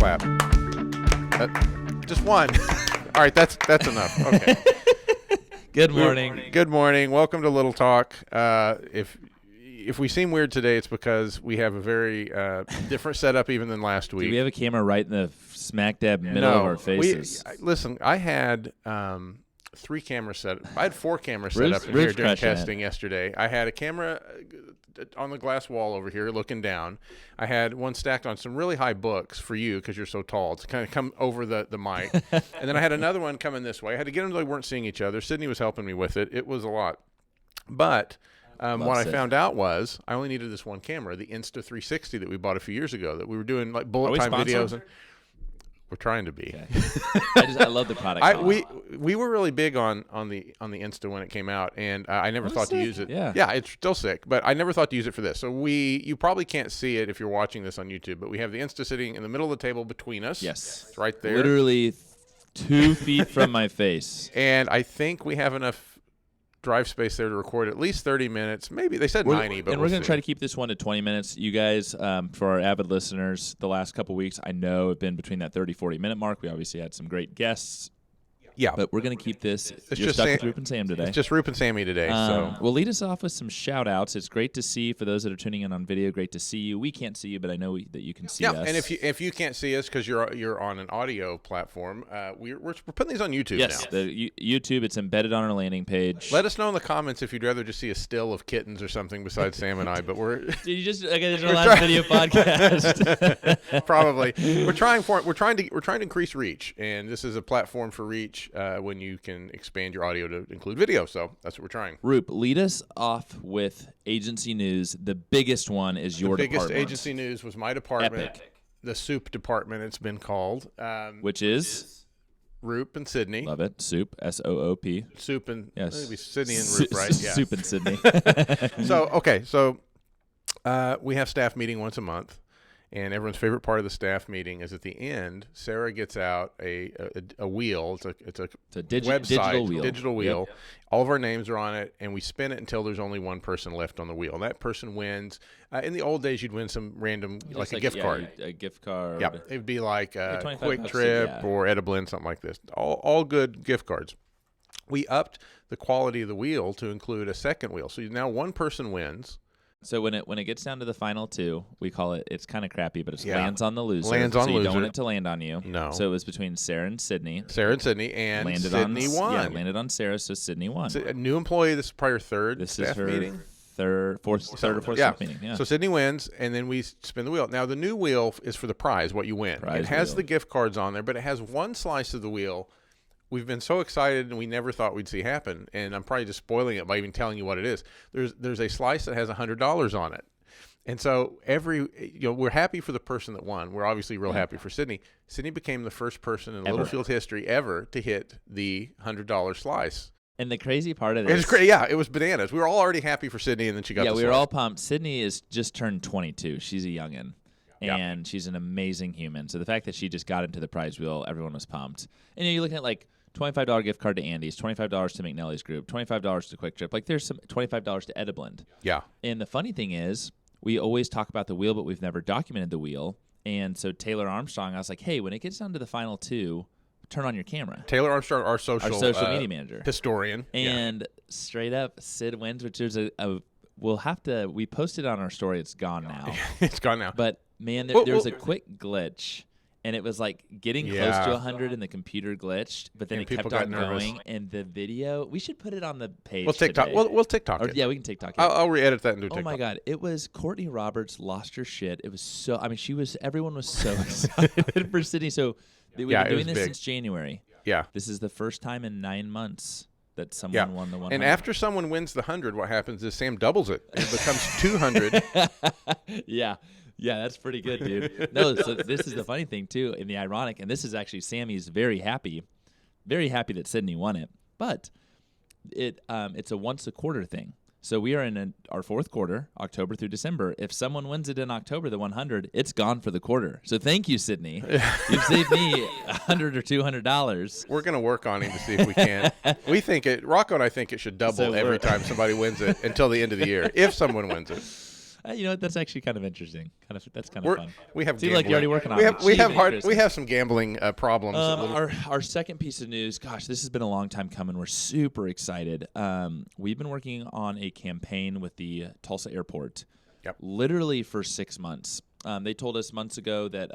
clap. Just one. All right, that's enough. Okay. Good morning. Good morning. Welcome to Little Talk. If we seem weird today, it's because we have a very different setup even than last week. Do we have a camera right in the smack dab middle of our faces? Listen, I had 3 cameras set. I had 4 cameras set up in here during testing yesterday. I had a camera on the glass wall over here looking down. I had one stacked on some really high books for you because you're so tall to kind of come over the mic. And then I had another one coming this way. I had to get them so they weren't seeing each other. Sydney was helping me with it. It was a lot. But what I found out was I only needed this one camera, the Insta360 that we bought a few years ago that we were doing like bullet time videos. And we're trying to be. Okay. I love the product. We were really big on the Insta when it came out, and I never thought to use it. Yeah, it's still sick, but I never thought to use it for this. So you probably can't see it if you're watching this on YouTube, but we have the Insta sitting in the middle of the table between us. Yes, it's right there, literally 2 feet from my face. And I think we have enough drive space there to record at least 30 minutes. Maybe they said 90, but we're going to try to keep this one to 20 minutes. You guys, for our avid listeners, the last couple weeks, I know have been between that 30-40 minute mark. We obviously had some great guests. Yeah, but we're going to keep this. It's You're just stuck with Roop and Sam today. It's just Roop and Sammy today. So we'll lead us off with some shout-outs. It's great to see for those that are tuning in on video. Great to see you. We can't see you, but I know that you can see us. Yeah, and if you can't see us because you're on an audio platform, we're putting these on YouTube now. Yes, YouTube. It's embedded on our landing page. Let us know in the comments if you'd rather just see a still of kittens or something besides Sam and I. But we're Did you just there's a live video podcast? Probably. We're trying to increase reach, and this is a platform for reach when you can expand your audio to include video. So that's what we're trying. Roop, lead us off with agency news. The biggest one is your department. The biggest agency news was my department. Epic. The soup department, it's been called. Which is? Roop and Sydney. Love it. Soup, S-O-O-P. Soup and yes. Sydney and Roop, right? Yeah. Soup and Sydney. So we have staff meeting once a month. And everyone's favorite part of the staff meeting is at the end, Sarah gets out a wheel. It's a website, digital wheel. Yep. All of our names are on it, and we spin it until there's only one person left on the wheel. And that person wins. In the old days, you'd win some random, like a gift card. A gift card. Yeah, it would be like a Quick Trip or Ediblin, something like this. All good gift cards. We upped the quality of the wheel to include a second wheel. So now one person wins. So when it gets down to the final 2, we call it. It's kind of crappy, but it's lands on the loser. Lands on so loser. You don't want it to land on you. No. So it was between Sarah and Sydney. And Sydney won. Yeah, landed on Sarah, so Sydney won. So a new employee. This is probably her third this staff is her meeting. Third or fourth staff meeting. Yeah. So Sydney wins, and then we spin the wheel. Now the new wheel is for the prize, what you win. It has the gift cards on there, but it has one slice of the wheel. We've been so excited, and we never thought we'd see happen. And I'm probably just spoiling it by even telling you what it is. There's a slice that has $100 on it. And so we're happy for the person that won. We're obviously real happy for Sydney. Sydney became the first person in Littlefield history ever to hit the $100 slice. And the crazy part of this, it's great. Yeah, it was bananas. We were all already happy for Sydney, and then she got. Yeah, the we slice. were all pumped. Sydney is just turned 22. She's a youngin', and she's an amazing human. So the fact that she just got into the prize wheel, everyone was pumped. And you're looking at like $25 gift card to Andy's, $25 to McNally's Group, $25 to Quick Trip. Like there's some $25 to Ediblin. Yeah. And the funny thing is, we always talk about the wheel, but we've never documented the wheel. And so Taylor Armstrong, I was like, hey, when it gets down to the final 2, turn on your camera. Taylor Armstrong, our social media manager. Historian. And straight up, Sid wins, which there's we posted on our story. It's gone now. It's gone now. But, man, there was a quick glitch. And it was like getting close to 100 and the computer glitched, but then it kept on going. And the video, we should put it on the page. We'll TikTok. We'll TikTok it. Yeah, we can TikTok it. I'll re-edit that and do TikTok. Oh my God. It was Courtney Roberts lost her shit. It was so, everyone was so excited for Sydney. So we've been doing this since January. Yeah. This is the first time in 9 months that someone won the 100. And after someone wins the 100, what happens is Sam doubles it. It becomes 200. Yeah. Yeah, that's pretty good, dude. No, so this is the funny thing, too, and the ironic, and this is actually Sammy's very happy that Sydney won it, but it's a once-a-quarter thing. So we are in our 4th quarter, October through December. If someone wins it in October, the 100, it's gone for the quarter. So thank you, Sydney. You've saved me $100 or $200. We're going to work on him to see if we can. Rocco and I think it should double every time somebody wins it until the end of the year, if someone wins it. You know what? That's actually kind of interesting. That's kind of fun. We have. Seems like you're already working on it. We have some gambling problems. Our second piece of news. Gosh, this has been a long time coming. We're super excited. We've been working on a campaign with the Tulsa airport. Yep. Literally for 6 months. They told us months ago that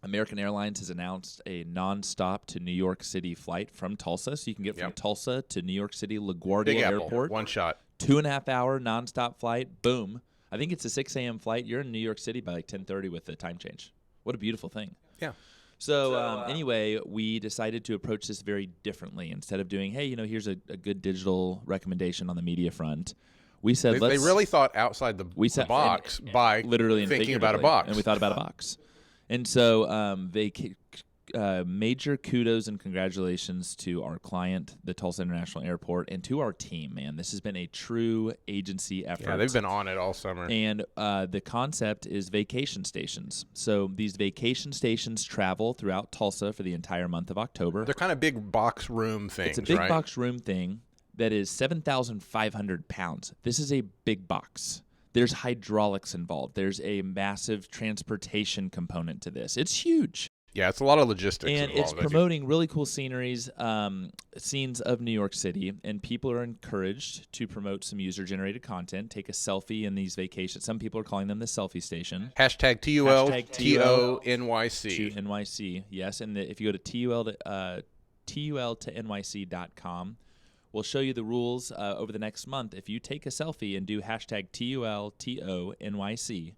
American Airlines has announced a nonstop to New York City flight from Tulsa, so you can get from Tulsa to New York City LaGuardia Airport. One shot. 2.5 hour nonstop flight. Boom. I think it's a 6 a.m. flight. You're in New York City by like 10:30 with the time change. What a beautiful thing. Yeah. So anyway, we decided to approach this very differently. Instead of doing, hey, here's a good digital recommendation on the media front, we said they really thought outside the box by literally thinking about a box. And we thought about a box. And so major kudos and congratulations to our client, the Tulsa International Airport, and to our team, man. This has been a true agency effort. Yeah, they've been on it all summer. And the concept is vacation stations. So these vacation stations travel throughout Tulsa for the entire month of October. They're kind of big box room things, It's a big box room thing that is 7,500 pounds. This is a big box. There's hydraulics involved. There's a massive transportation component to this. It's huge. Yeah, it's a lot of logistics and involved. It's promoting really cool scenes of New York City, and people are encouraged to promote some user-generated content, take a selfie in these vacations. Some people are calling them the selfie station. Hashtag TUL_NYC. To NYC, yes. And if you go to TUL_NYC.com, we'll show you the rules over the next month. If you take a selfie and do hashtag TULTONYC,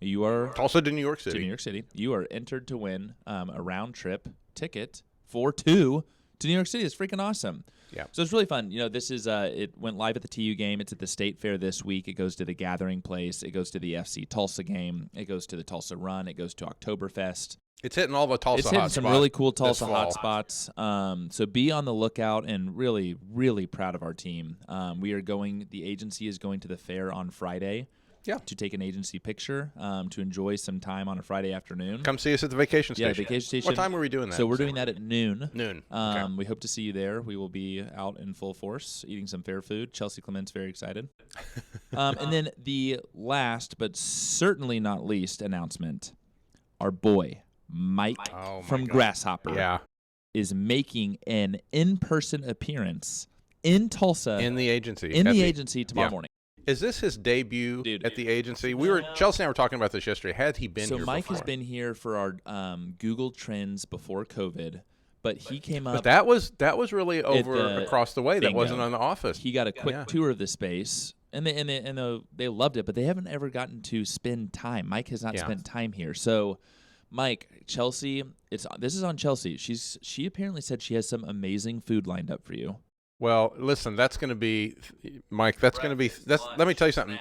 you are also to New York City. To New York City, you are entered to win a round trip ticket for two to New York City. It's freaking awesome. Yeah. So it's really fun. This is it went live at the TU game. It's at the State Fair this week. It goes to the Gathering Place. It goes to the FC Tulsa game. It goes to the Tulsa Run. It goes to Oktoberfest. It's hitting all the Tulsa hotspots. It's hitting some really cool Tulsa hotspots. So be on the lookout, and really, really proud of our team. The agency is going to the fair on Friday. Yeah. To take an agency picture, to enjoy some time on a Friday afternoon. Come see us at the vacation station. Yeah, vacation station. What time are we doing that? So we're doing that at noon. Noon. Okay. We hope to see you there. We will be out in full force, eating some fair food. Chelsea Clement's very excited. And then the last, but certainly not least, announcement. Our boy, Mike from Grasshopper is making an in-person appearance in Tulsa. In the agency. Agency tomorrow morning. Is this his debut at the agency? Chelsea and I were talking about this yesterday. Had he been here before? So Mike has been here for our Google Trends before COVID, but he came up. But that was really over across the way. That wasn't on the office. He got a quick tour of the space, and they loved it, but they haven't ever gotten to spend time. Mike has not spent time here. So, Mike, Chelsea, this is on Chelsea. She apparently said she has some amazing food lined up for you. Well, listen, that's going to be, Mike, let me tell you something.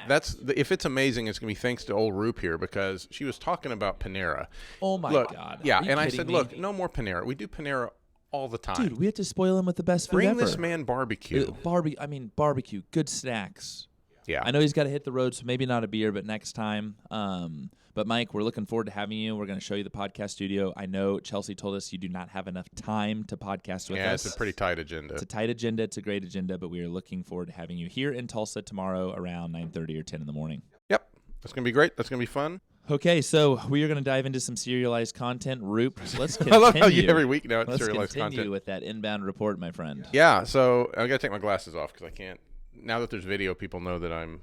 If it's amazing, it's going to be thanks to old Roop here, because she was talking about Panera. Oh, my God. Yeah, and I said, look, no more Panera. We do Panera all the time. Dude, we have to spoil him with the best food ever. Bring this man barbecue. Barbecue, good snacks. Yeah. I know he's got to hit the road, so maybe not a beer, but next time. But, Mike, we're looking forward to having you. We're going to show you the podcast studio. I know Chelsea told us you do not have enough time to podcast with us. Yeah, it's a pretty tight agenda. It's a tight agenda. It's a great agenda, but we are looking forward to having you here in Tulsa tomorrow around 9:30 or 10 in the morning. Yep. That's going to be great. That's going to be fun. Okay, so we are going to dive into some serialized content. Roop, let's continue. I love how you every week now it's serialized content. Let's continue content. with that inbound report, my friend. Yeah, so I got to take my glasses off because I can't. Now that there's video, people know that I'm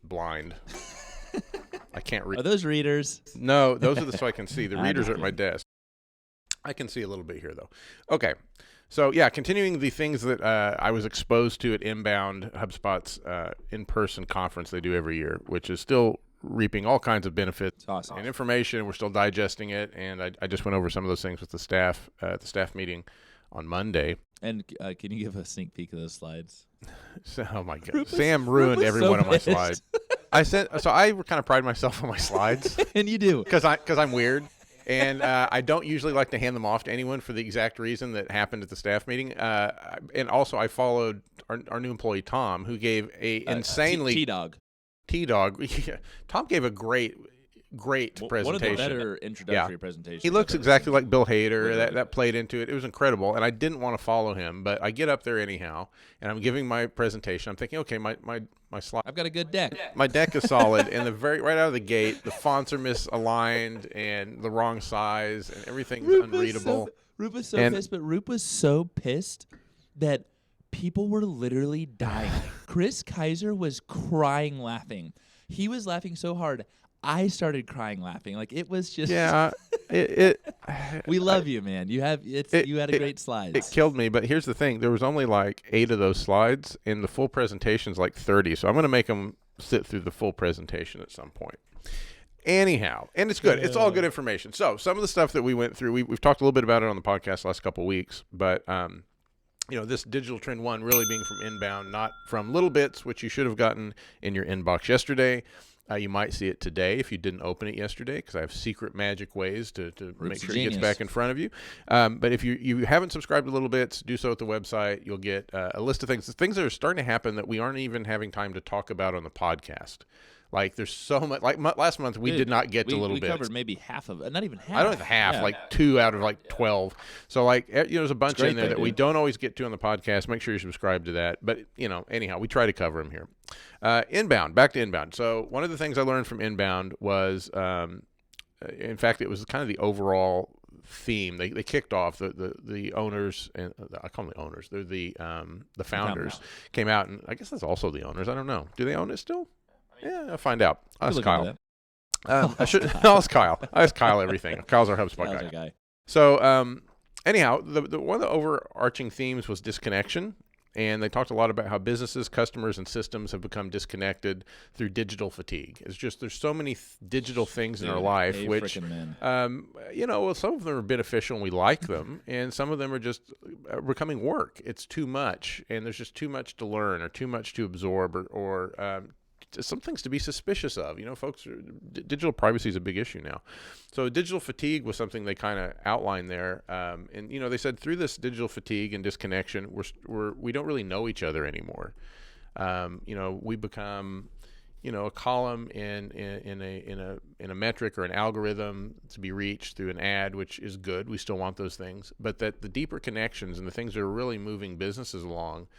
blind. I can't read. Are those readers? No, those are so I can see. The readers are at my desk. I can see a little bit here, though. Okay. So, yeah, continuing the things that I was exposed to at Inbound, HubSpot's in-person conference they do every year, which is still reaping all kinds of benefits and information. We're still digesting it, and I just went over some of those things with the staff at the staff meeting on Monday. And can you give a sneak peek of those slides? Oh, my God. Sam ruined every one of my slides. I kind of pride myself on my slides. And you do. Because I'm weird. And I don't usually like to hand them off to anyone for the exact reason that happened at the staff meeting. And also I followed our new employee, Tom, who gave a insanely... T-Dog. T-Dog. Tom gave a great... great presentation. One of the better introductory presentations. He looks exactly like Bill Hader. That played into it. It was incredible, and I didn't want to follow him, but I get up there anyhow, and I'm giving my presentation. I'm thinking, okay, my slide. I've got a good deck. My deck is solid, and right out of the gate, the fonts are misaligned and the wrong size, and everything's unreadable. Roop was so pissed, but Roop was so pissed that people were literally dying. Chris Kaiser was crying laughing. He was laughing so hard, I started crying laughing. Like, it was just... Yeah. We love you, man. You had great slides. It killed me, but here's the thing. There was only like 8 of those slides, and the full presentation's like 30. So I'm going to make them sit through the full presentation at some point. Anyhow, and it's good. It's all good information. So some of the stuff that we went through, we've talked a little bit about it on the podcast the last couple of weeks, but... this digital trend 1 really being from inbound, not from Little Bits, which you should have gotten in your inbox yesterday. You might see it today if you didn't open it yesterday, because I have secret magic ways to make sure it gets back in front of you. But if you haven't subscribed to Little Bits, do so at the website. You'll get a list of things that are starting to happen that we aren't even having time to talk about on the podcast. Like, there's so much. Like, last month, we did not get to Little Bits. We covered maybe half of it. Not even half. I don't think half, like 2 out of like 12. So, like, there's a bunch in there that we don't always get to on the podcast. Make sure you subscribe to that. But, anyhow, we try to cover them here. Inbound, back to inbound. So, one of the things I learned from inbound was, in fact, it was kind of the overall theme. They kicked off the owners, and I call them the owners. They're the founders came out, and I guess that's also the owners. I don't know. Do they own it still? Yeah, I'll find out. Ask Kyle. I'll ask Kyle. I ask Kyle everything. Kyle's our HubSpot guy. So, anyhow, one of the overarching themes was disconnection, and they talked a lot about how businesses, customers, and systems have become disconnected through digital fatigue. It's just there's so many digital things in our life, which, some of them are beneficial and we like them, and some of them are just becoming work. It's too much, and there's just too much to learn or too much to absorb or some things to be suspicious of. Folks, digital privacy is a big issue now. So digital fatigue was something they kind of outlined there. And they said through this digital fatigue and disconnection, we don't really know each other anymore. We become, a column in a metric or an algorithm to be reached through an ad, which is good. We still want those things, but that the deeper connections and the things that are really moving businesses along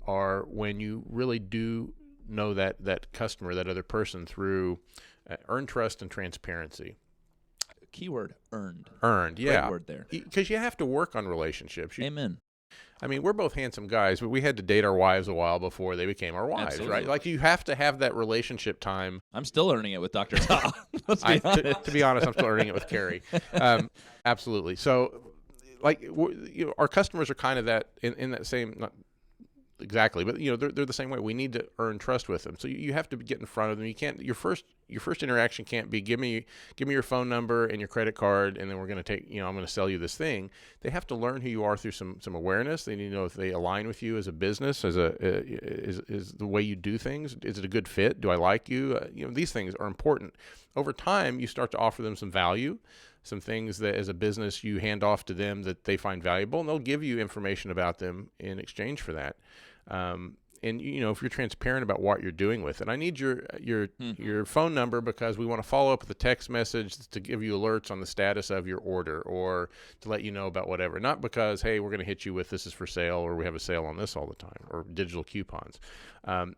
are when you really do know that customer, that other person, through earned trust and transparency. Keyword earned. Yeah. Great word there. Because you have to work on relationships. Amen. I mean, we're both handsome guys, but we had to date our wives a while before they became our wives, Absolutely. Right? Like, you have to have that relationship time. I'm still learning it with Dr. Tom. To be honest, I'm still learning it with Carrie. Absolutely. So, like, our customers are kind of that in that same. Not exactly, but they're the same way. We need to earn trust with them. So you have to get in front of them. You can't. Your first interaction can't be give me your phone number and your credit card, and then we're going to take. I'm going to sell you this thing. They have to learn who you are through some awareness. They need to know if they align with you as a business, as is the way you do things. Is it a good fit? Do I like you? These things are important. Over time, you start to offer them some value. Some things that as a business you hand off to them that they find valuable, and they'll give you information about them in exchange for that. And if you're transparent about what you're doing with it, I need your phone number because we want to follow up with a text message to give you alerts on the status of your order or to let you know about whatever. Not because, hey, we're going to hit you with this is for sale or we have a sale on this all the time or digital coupons.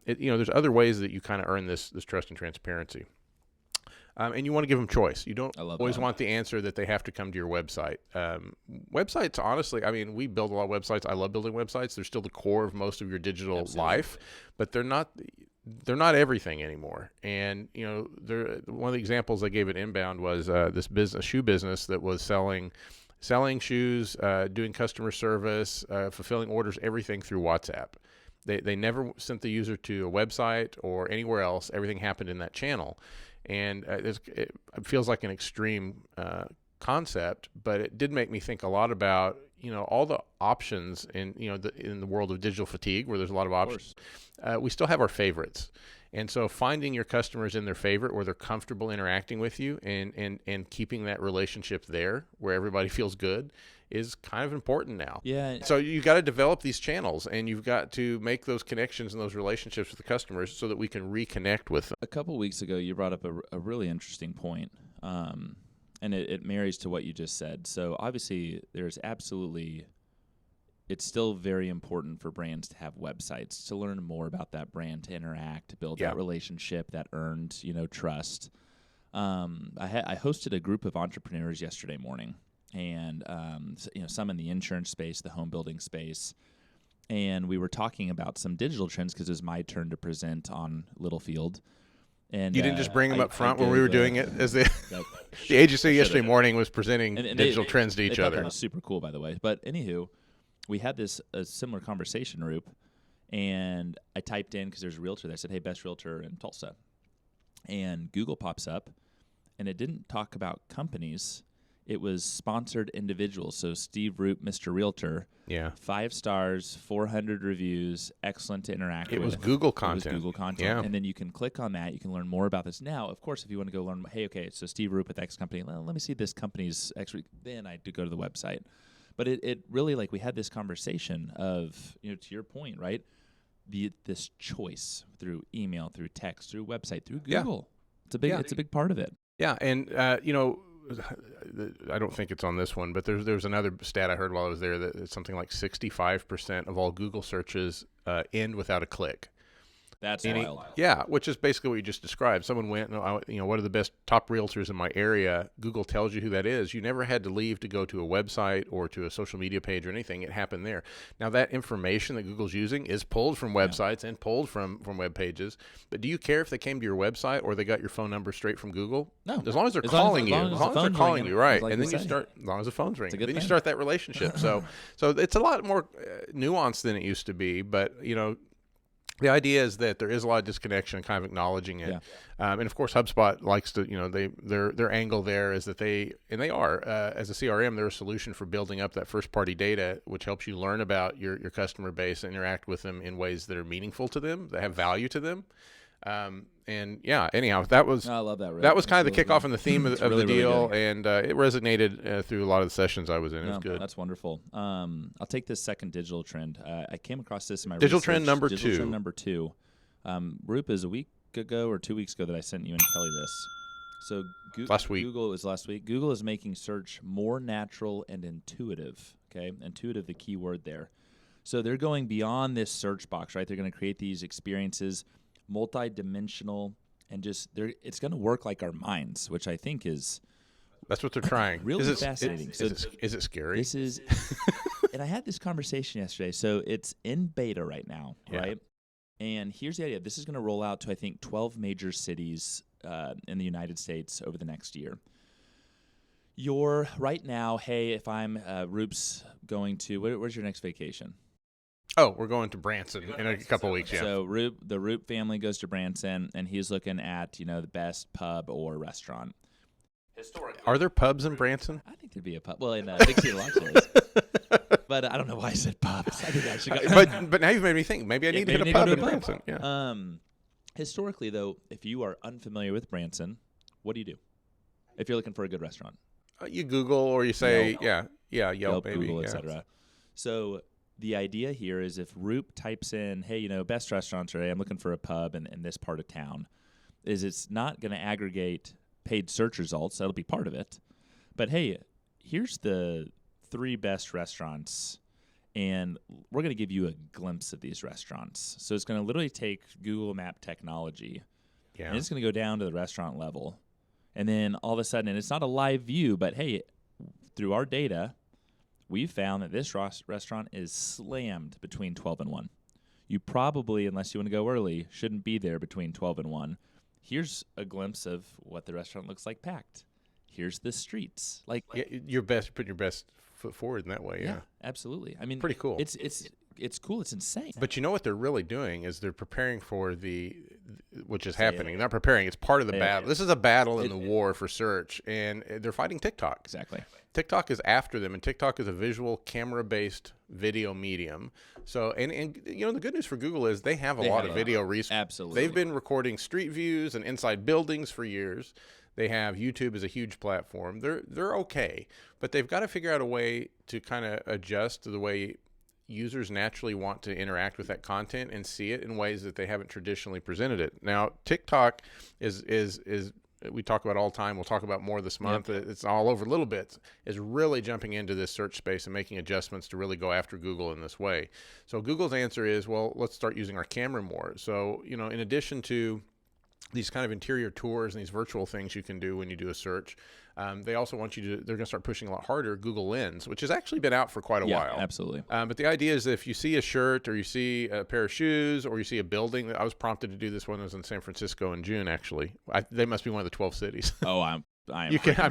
There's other ways that you kind of earn this trust and transparency. And you want to give them choice. You don't always want the answer that they have to come to your website. Websites, honestly, I mean, we build a lot of websites. I love building websites. They're still the core of most of your digital life, but they're not everything anymore. And one of the examples I gave at Inbound was this shoe business that was selling shoes, doing customer service, fulfilling orders, everything through WhatsApp. They never sent the user to a website or anywhere else. Everything happened in that channel. And it feels like an extreme concept, but it did make me think a lot about all the options in in the world of digital fatigue, where there's a lot of options. We still have our favorites, and so finding your customers in their favorite, where they're comfortable interacting with you, and keeping that relationship there, where everybody feels good, is kind of important now. Yeah. So you got to develop these channels, and you've got to make those connections and those relationships with the customers so that we can reconnect with them. A couple weeks ago, you brought up a really interesting point, and it marries to what you just said. So obviously, there's absolutely, it's still very important for brands to have websites, to learn more about that brand, to interact, to build that relationship, that earned, trust. I hosted a group of entrepreneurs yesterday morning, and some in the insurance space, the home building space, and we were talking about some digital trends because it was my turn to present on Littlefield. And you didn't just bring them up front when we were doing it, as the agency yesterday morning was presenting digital trends to each other. That was super cool, by the way. But anywho, we had a similar conversation, Roop, and I typed in, because there's a realtor there. I said, hey, best realtor in Tulsa. And Google pops up, and it didn't talk about companies. It was sponsored individuals. So Steve Roop, Mr. Realtor, 5 stars, 400 reviews, excellent to interact with. It was Google content. It was Google content. And then you can click on that. You can learn more about this. Now, of course, if you want to go learn, hey, okay, so Steve Roop with X company, let me see this company's X. Then I do go to the website. But it really, like, we had this conversation of, to your point, right? This choice through email, through text, through website, through Google. It's a big part of it. Yeah, and I don't think it's on this one, but there's another stat I heard while I was there that it's something like 65% of all Google searches end without a click. That's wild. Yeah, which is basically what you just described. Someone went, what are the best top realtors in my area? Google tells you who that is. You never had to leave to go to a website or to a social media page or anything. It happened there. Now, that information that Google's using is pulled from websites and pulled from web pages. But do you care if they came to your website or they got your phone number straight from Google? No. As long as they're calling you. As long as they're calling you, right. And then you start, as long as the phone's ringing. Then you start that relationship. So it's a lot more nuanced than it used to be. But, the idea is that there is a lot of disconnection, kind of acknowledging it. And of course, HubSpot likes to, their angle there is that they are, as a CRM, they're a solution for building up that first party data, which helps you learn about your customer base and interact with them in ways that are meaningful to them, that have value to them. Anyhow, that was, I love that. Really. That was kind of the kickoff and the theme of really, the deal. Really and it resonated through a lot of the sessions I was in. It was good. That's wonderful. I'll take this second digital trend. I came across this in my digital research. Trend number digital two. Trend number 2. Roop, is a week ago or 2 weeks ago that I sent you and Kelly this. So last week. Google is last week. Google is making search more natural and intuitive. Okay, intuitive, the key word there. So they're going beyond this search box, right? They're going to create these experiences, multi-dimensional, and it's going to work like our minds, which I think is that's what they're trying. Really fascinating. Is it scary? This is, and I had this conversation yesterday. So it's in beta right now, right? And here's the idea: this is going to roll out to, I think, 12 major cities in the United States over the next year. You're right now, hey, if I'm Roop's going to, where's your next vacation? Oh, we're going to Branson in a couple weeks, yeah. So the Roop family goes to Branson, and he's looking at, the best pub or restaurant. Historically, are there pubs in Branson? I think there'd be a pub. Well, in Big Cedar Lodge there is. But I don't know why I said pubs. I think I should go. But now you've made me think. Maybe I need to hit a pub in Branson. Yeah. Historically, though, if you are unfamiliar with Branson, what do you do? If you're looking for a good restaurant, you Google or you say, Yelp, maybe, Google, etc. So the idea here is if Roop types in, hey, best restaurants, or hey, I'm looking for a pub in this part of town, is it's not going to aggregate paid search results. That'll be part of it. But hey, here's the 3 best restaurants, and we're going to give you a glimpse of these restaurants. So it's going to literally take Google Map technology, and it's going to go down to the restaurant level. And then all of a sudden, and it's not a live view, but hey, through our data, we've found that this restaurant is slammed between 12 and 1. You probably, unless you want to go early, shouldn't be there between 12 and 1. Here's a glimpse of what the restaurant looks like packed. Here's the streets. Like putting your best foot forward in that way. Yeah, absolutely. I mean, pretty cool. It's cool. It's insane. But you know what they're really doing is they're preparing for which is happening. Not preparing. It's part of the battle. This is a battle in the war for search, and they're fighting TikTok. Exactly. TikTok is after them, and TikTok is a visual camera-based video medium. So, and the good news for Google is they have a lot of video resources. Absolutely. They've been recording street views and inside buildings for years. They have YouTube as a huge platform. They're okay, but they've got to figure out a way to kind of adjust to the way users naturally want to interact with that content and see it in ways that they haven't traditionally presented it. Now, TikTok is we talk about all the time. We'll talk about more this month. Yep. It's all over little bits, is really jumping into this search space and making adjustments to really go after Google in this way. So Google's answer is, well, let's start using our camera more. So, in addition to these kind of interior tours and these virtual things you can do when you do a search, they also want you to, they're going to start pushing a lot harder Google Lens, which has actually been out for quite a while. Absolutely. But the idea is that if you see a shirt or you see a pair of shoes or you see a building, I was prompted to do this when I was in San Francisco in June, actually. They must be one of the 12 cities. Oh, I'm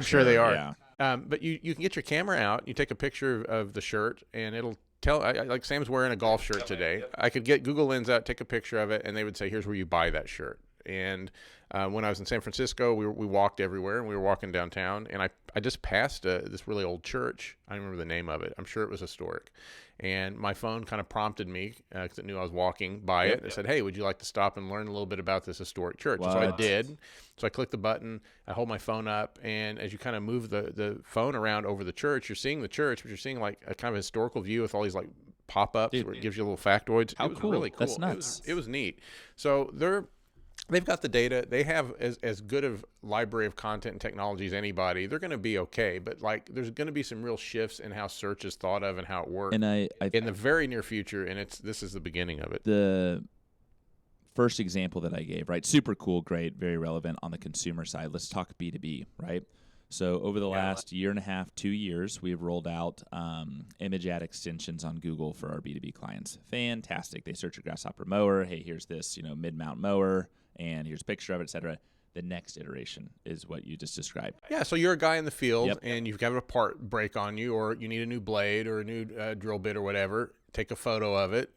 sure they are. Yeah. But you can get your camera out, you take a picture of the shirt, and it'll tell, like Sam's wearing a golf shirt today. I could get Google Lens out, take a picture of it, and they would say, here's where you buy that shirt. And when I was in San Francisco, we walked everywhere, and we were walking downtown, and I just passed this really old church. I don't remember the name of it. I'm sure it was historic. And my phone kind of prompted me, because it knew I was walking by it. It said, hey, would you like to stop and learn a little bit about this historic church? So I did. So I clicked the button. I hold my phone up, and as you kind of move the phone around over the church, you're seeing the church, but you're seeing like a kind of historical view with all these like pop-ups where it gives you little factoids. How it was cool. Really cool. That's nuts. It was neat. So they've got the data. They have as good of library of content and technology as anybody. They're going to be okay, but like there's going to be some real shifts in how search is thought of and how it works in the very near future, and this is the beginning of it. The first example that I gave, right? Super cool, great, very relevant on the consumer side. Let's talk B2B, right? So over the last year and a half, 2 years, we've rolled out image ad extensions on Google for our B2B clients. Fantastic. They search a grasshopper mower. Hey, here's this, mid-mount mower, and here's a picture of it, et cetera. The next iteration is what you just described. Yeah, so you're a guy in the field, and you've got a part break on you, or you need a new blade or a new drill bit or whatever. Take a photo of it.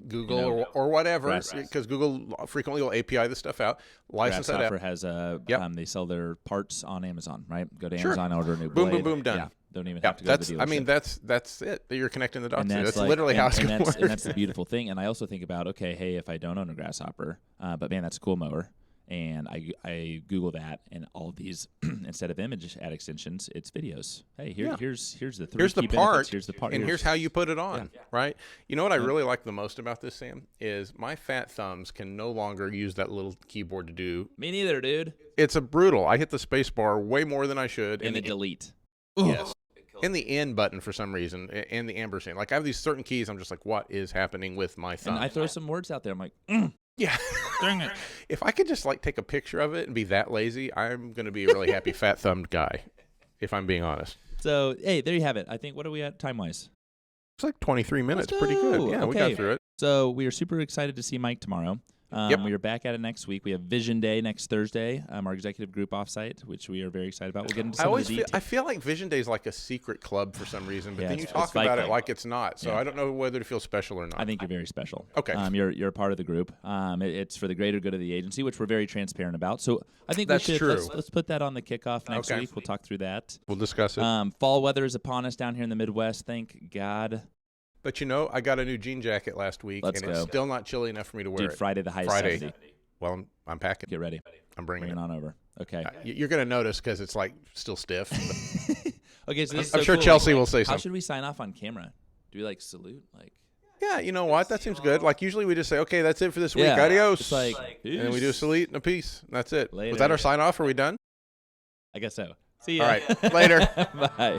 Google or whatever, because Google frequently will API this stuff out. License that out. Grasshopper has they sell their parts on Amazon, right? Go to Amazon, order a new blade. Boom, boom, boom, done. Yeah, don't even have to go to the dealership. That's it. You're connecting the dots. That's like, literally how it's going to work. And that's the beautiful thing. And I also think about, okay, hey, if I don't own a Grasshopper, but man, that's a cool mower. And I Google that, and all these instead of image ad extensions, it's videos. Hey, here's the three key benefits. Here's the part, and here's how you put it on. Right? You know what I really like the most about this, Sam, is my fat thumbs can no longer use that little keyboard to do. Me neither, dude. It's a brutal. I hit the space bar way more than I should. And the delete. Yes. And the end button for some reason, and the ampersand. Like I have these certain keys. I'm just like, what is happening with my thumb? And I throw some words out there. I'm like, yeah. Dang it. If I could just like take a picture of it and be that lazy, I'm going to be a really happy fat thumbed guy, if I'm being honest. So, hey, there you have it. I think, what are we at time-wise? It's like 23 minutes. Pretty good. Yeah, we got through it. So we are super excited to see Mike tomorrow. We are back at it next week. We have Vision Day next Thursday, our executive group offsite, which we are very excited about. We'll get into some of the details. I feel like Vision Day is like a secret club for some reason, but then you talk about it like it's not. So I don't know whether to feel special or not. I think you're very special. Okay. You're a part of the group. It's for the greater good of the agency, which we're very transparent about. So I think that's true. Let's put that on the kickoff next week. We'll talk through that. We'll discuss it. Fall weather is upon us down here in the Midwest. Thank God. But I got a new jean jacket last week, it's still not chilly enough for me to wear it. Friday the high 70. Well, I'm packing. Get ready. I'm bringing it on over. Okay. You're going to notice because it's like still stiff. Okay, so this I'm is sure cool. Chelsea will say something. How should we sign off on camera? Do we like salute? Like? Yeah, you know what? That seems good. Like usually we just say, okay, that's it for this week. Adios. It's like, and then we do a salute and a peace. And that's it. Later. Was that our sign off? Are we done? I guess so. See ya. All right. Later. Bye.